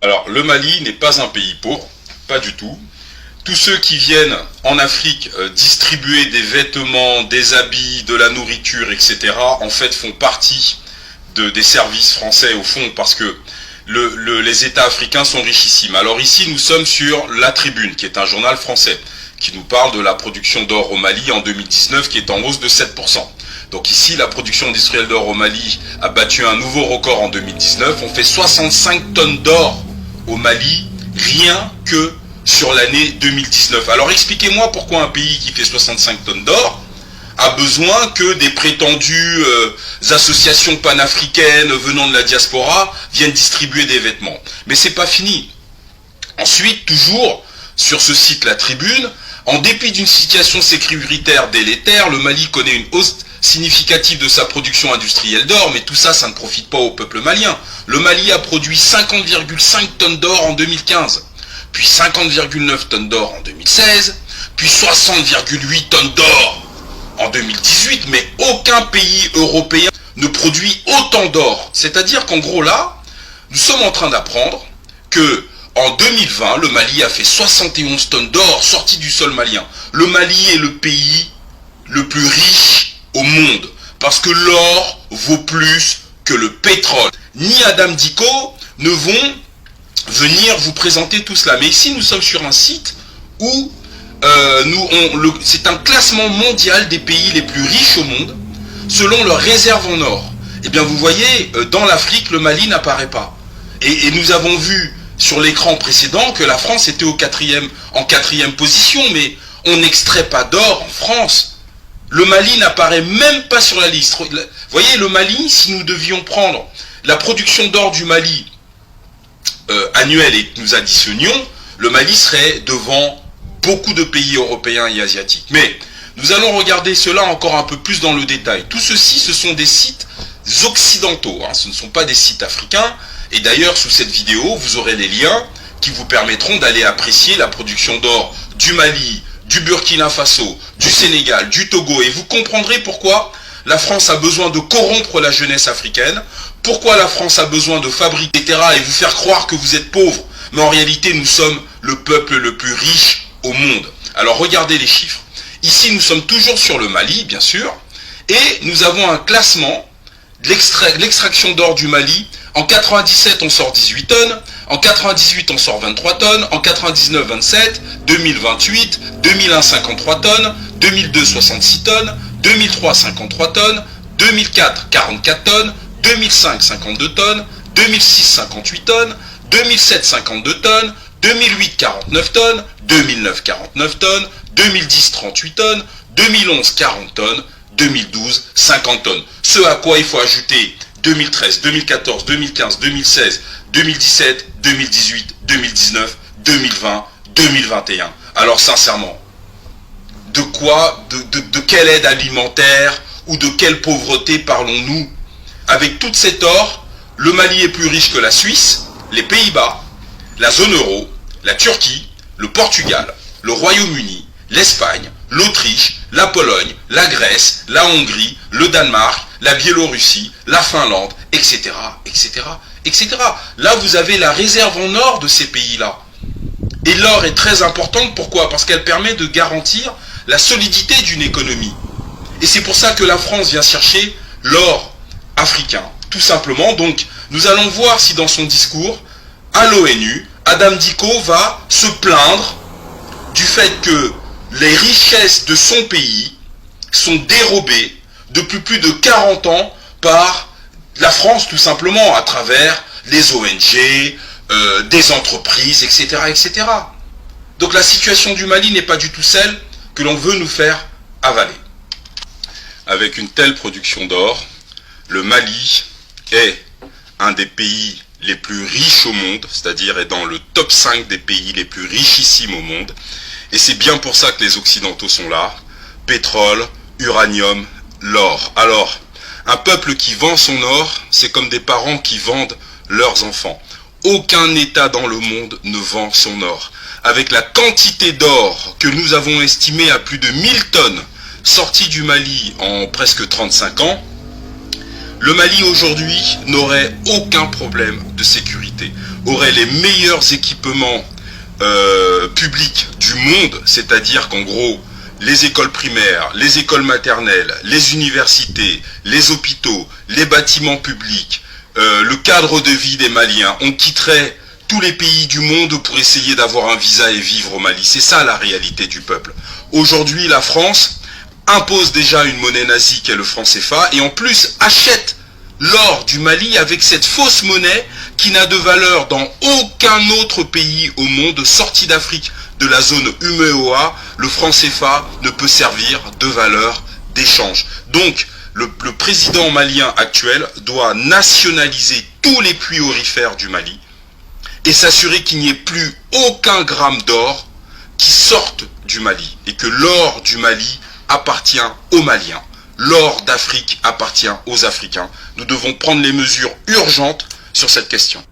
Alors, le Mali n'est pas un pays pauvre, pas du tout. Tous ceux qui viennent en Afrique distribuer des vêtements, des habits, de la nourriture, etc., en fait, font partie des services français, au fond, parce que les États africains sont richissimes. Alors ici, nous sommes sur La Tribune, qui est un journal français, qui nous parle de la production d'or au Mali en 2019, qui est en hausse de 7%. Donc ici, la production industrielle d'or au Mali a battu un nouveau record en 2019. On fait 65 tonnes d'or au Mali, rien que sur l'année 2019. Alors expliquez-moi pourquoi un pays qui fait 65 tonnes d'or a besoin que des prétendues associations panafricaines venant de la diaspora viennent distribuer des vêtements. Mais c'est pas fini. Ensuite, toujours sur ce site La Tribune, en dépit d'une situation sécuritaire délétère, le Mali connaît une hausse significative de sa production industrielle d'or, mais tout ça, ça ne profite pas au peuple malien. Le Mali a produit 50,5 tonnes d'or en 2015, puis 50,9 tonnes d'or en 2016, puis 60,8 tonnes d'or en 2018, mais aucun pays européen ne produit autant d'or. C'est-à-dire qu'en gros là, nous sommes en train d'apprendre que en 2020, le Mali a fait 71 tonnes d'or sorties du sol malien. Le Mali est le pays le plus riche au monde, parce que l'or vaut plus que le pétrole. Ni Adam Dicko ne vont venir vous présenter tout cela. Mais ici, nous sommes sur un site où c'est un classement mondial des pays les plus riches au monde, selon leurs réserves en or. Eh bien, vous voyez, dans l'Afrique, le Mali n'apparaît pas. Et nous avons vu sur l'écran précédent que la France était en quatrième position, mais on n'extrait pas d'or en France. Le Mali n'apparaît même pas sur la liste. Vous voyez, le Mali, si nous devions prendre la production d'or du Mali annuelle et que nous additionnions, le Mali serait devant beaucoup de pays européens et asiatiques. Mais nous allons regarder cela encore un peu plus dans le détail. Tout ceci, ce sont des sites occidentaux, hein, ce ne sont pas des sites africains. Et d'ailleurs, sous cette vidéo, vous aurez les liens qui vous permettront d'aller apprécier la production d'or du Mali, du Burkina Faso, du Sénégal, du Togo. Et vous comprendrez pourquoi la France a besoin de corrompre la jeunesse africaine, pourquoi la France a besoin de fabriquer, etc. et vous faire croire que vous êtes pauvre. Mais en réalité, nous sommes le peuple le plus riche au monde. Alors regardez les chiffres. Ici, nous sommes toujours sur le Mali, bien sûr, et nous avons un classement de l'extraction d'or du Mali. En 97, on sort 18 tonnes, en 98, on sort 23 tonnes, en 99, 27, 2000, 28, 2001, 53 tonnes, 2002, 66 tonnes, 2003, 53 tonnes, 2004, 44 tonnes, 2005, 52 tonnes, 2006, 58 tonnes, 2007, 52 tonnes, 2008, 49 tonnes, 2009, 49 tonnes, 2010, 38 tonnes, 2011, 40 tonnes, 2012, 50 tonnes. Ce à quoi il faut ajouter 2013, 2014, 2015, 2016, 2017, 2018, 2019, 2020, 2021. Alors sincèrement, de quelle aide alimentaire ou de quelle pauvreté parlons-nous? Avec toute cette or, le Mali est plus riche que la Suisse, les Pays-Bas, la zone euro, la Turquie, le Portugal, le Royaume-Uni, l'Espagne, l'Autriche, la Pologne, la Grèce, la Hongrie, le Danemark, la Biélorussie, la Finlande, etc., etc., etc. Là, vous avez la réserve en or de ces pays-là. Et l'or est très importante, pourquoi? Parce qu'elle permet de garantir la solidité d'une économie. Et c'est pour ça que la France vient chercher l'or africain, tout simplement. Donc, nous allons voir si dans son discours, à l'ONU, Adam Dicko va se plaindre du fait que les richesses de son pays sont dérobées depuis plus de 40 ans par la France, tout simplement, à travers les ONG, des entreprises, etc., etc. Donc la situation du Mali n'est pas du tout celle que l'on veut nous faire avaler. Avec une telle production d'or, le Mali est un des pays les plus riches au monde, c'est-à-dire est dans le top 5 des pays les plus richissimes au monde. Et c'est bien pour ça que les Occidentaux sont là. Pétrole, uranium, l'or. Alors, un peuple qui vend son or, c'est comme des parents qui vendent leurs enfants. Aucun État dans le monde ne vend son or. Avec la quantité d'or que nous avons estimée à plus de 1000 tonnes sorties du Mali en presque 35 ans, Le Mali aujourd'hui n'aurait aucun problème de sécurité, aurait les meilleurs équipements publics du monde, c'est-à-dire qu'en gros, les écoles primaires, les écoles maternelles, les universités, les hôpitaux, les bâtiments publics, le cadre de vie des Maliens, on quitterait tous les pays du monde pour essayer d'avoir un visa et vivre au Mali. C'est ça la réalité du peuple. Aujourd'hui, la France impose déjà une monnaie nazie qui est le franc CFA et en plus achète l'or du Mali avec cette fausse monnaie qui n'a de valeur dans aucun autre pays au monde sorti d'Afrique de la zone UMEOA. Le franc CFA ne peut servir de valeur d'échange. Donc, le président malien actuel doit nationaliser tous les puits aurifères du Mali et s'assurer qu'il n'y ait plus aucun gramme d'or qui sorte du Mali et que l'or du Mali appartient aux Maliens. L'or d'Afrique appartient aux Africains. Nous devons prendre les mesures urgentes sur cette question.